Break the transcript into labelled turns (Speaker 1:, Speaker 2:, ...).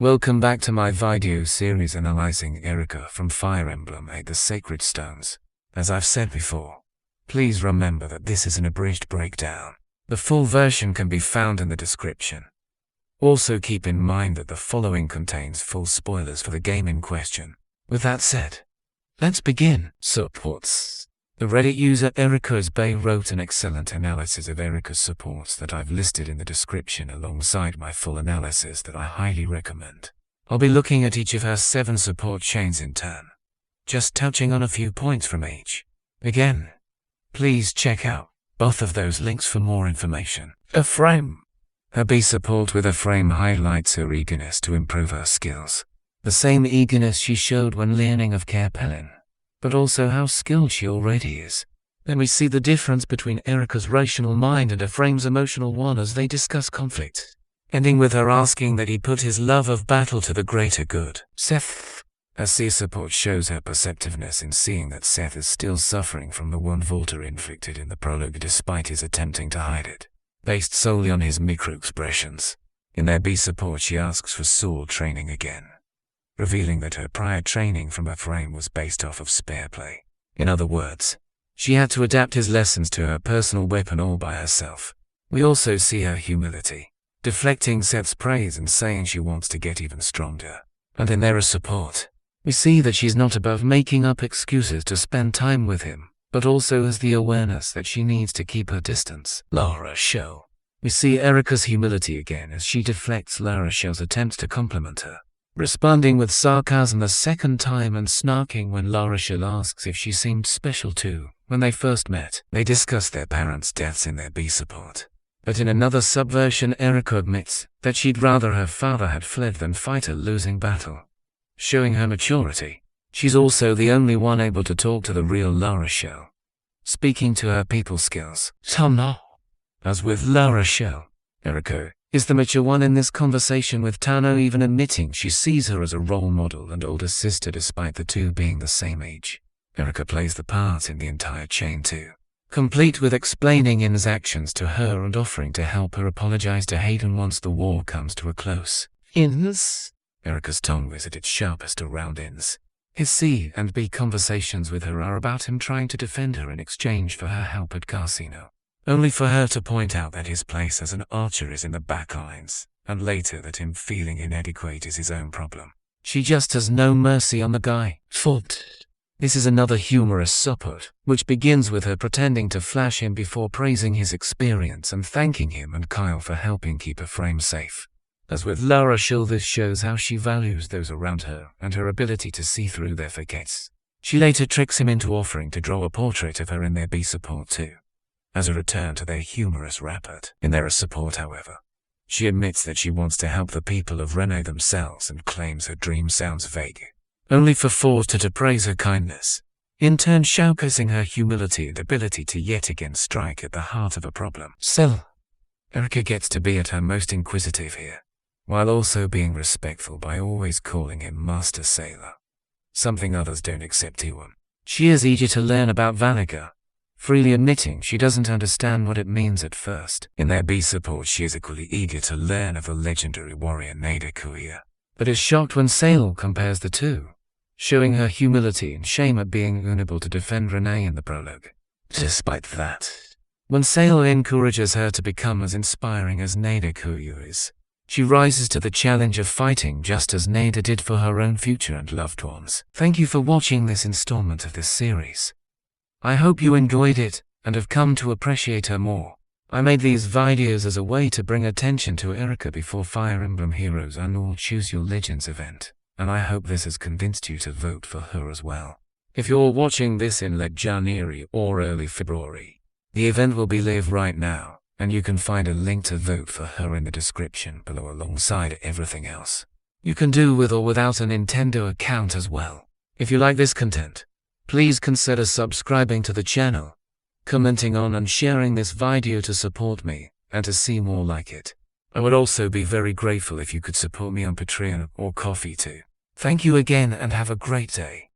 Speaker 1: Welcome back to my video series analyzing Eirika from Fire Emblem 8 The Sacred Stones. As I've said before, please remember that this is an abridged breakdown. The full version can be found in the description. Also keep in mind that the following contains full spoilers for the game in question. With that said, let's begin. Supports. The Reddit user Eirika's Bay wrote an excellent analysis of Eirika's supports that I've listed in the description alongside my full analysis that I highly recommend. I'll be looking at each of her 7 support chains in turn, just touching on a few points from each. Again, please check out both of those links for more information. Frame. Her B support with a frame highlights her eagerness to improve her skills. The same eagerness she showed when learning of Carpellin, but also how skilled she already is. Then we see the difference between Eirika's rational mind and Ephraim's emotional one as they discuss conflict, ending with her asking that he put his love of battle to the greater good. Seth. Her C support shows her perceptiveness in seeing that Seth is still suffering from the wound Volta inflicted in the prologue despite his attempting to hide it, based solely on his micro-expressions. In their B support she asks for sword training again, revealing that her prior training from Ephraim was based off of spare play. In other words, she had to adapt his lessons to her personal weapon all by herself. We also see her humility, deflecting Seth's praise and saying she wants to get even stronger. And in their support, we see that she's not above making up excuses to spend time with him, but also has the awareness that she needs to keep her distance. Lara Shell. We see Eirika's humility again as she deflects Lara Shell's attempts to compliment her, responding with sarcasm the second time and snarking when Lara Shell asks if she seemed special too. When they first met, they discussed their parents' deaths in their B support. But in another subversion, Eirika admits that she'd rather her father had fled than fight a losing battle, showing her maturity. She's also the only one able to talk to the real Lara Shell, speaking to her people skills. Tana. As with Lara Shell, Eirika is the mature one in this conversation, with Tano even admitting she sees her as a role model and older sister despite the two being the same age. Eirika plays the part in the entire chain too, complete with explaining In's actions to her and offering to help her apologize to Hayden once the war comes to a close. Eirika's tongue is at its sharpest around In's. His C and B conversations with her are about him trying to defend her in exchange for her help at Casino, only for her to point out that his place as an archer is in the back lines, and later that him feeling inadequate is his own problem. She just has no mercy on the guy. This is another humorous support, which begins with her pretending to flash him before praising his experience and thanking him and Kyle for helping keep Ephraim safe. As with Lara Shell, this shows how she values those around her and her ability to see through their facades. She later tricks him into offering to draw a portrait of her in their B support too, as a return to their humorous rapport. In their support, however, she admits that she wants to help the people of Rene themselves and claims her dream sounds vague, only for Forster to praise her kindness, in turn showcasing her humility and ability to yet again strike at the heart of a problem. Still, Eirika gets to be at her most inquisitive here, while also being respectful by always calling him Master Sailor, something others don't accept even. She is eager to learn about Valiga, freely admitting she doesn't understand what it means at first. In their B support, she is equally eager to learn of the legendary warrior Nada Kuya, but is shocked when Sail compares the two, showing her humility and shame at being unable to defend Renee in the prologue. Despite that, when Sail encourages her to become as inspiring as Nada Kuya is, she rises to the challenge of fighting just as Nada did for her own future and loved ones. Thank you for watching this installment of this series. I hope you enjoyed it and have come to appreciate her more. I made these videos as a way to bring attention to Eirika before Fire Emblem Heroes annual Choose Your Legends event, and I hope this has convinced you to vote for her as well. If you're watching this in late January or early February, the event will be live right now, and you can find a link to vote for her in the description below alongside everything else. You can do with or without a Nintendo account as well. If you like this content, please consider subscribing to the channel, commenting on and sharing this video to support me and to see more like it. I would also be very grateful if you could support me on Patreon or Ko-fi too. Thank you again and have a great day.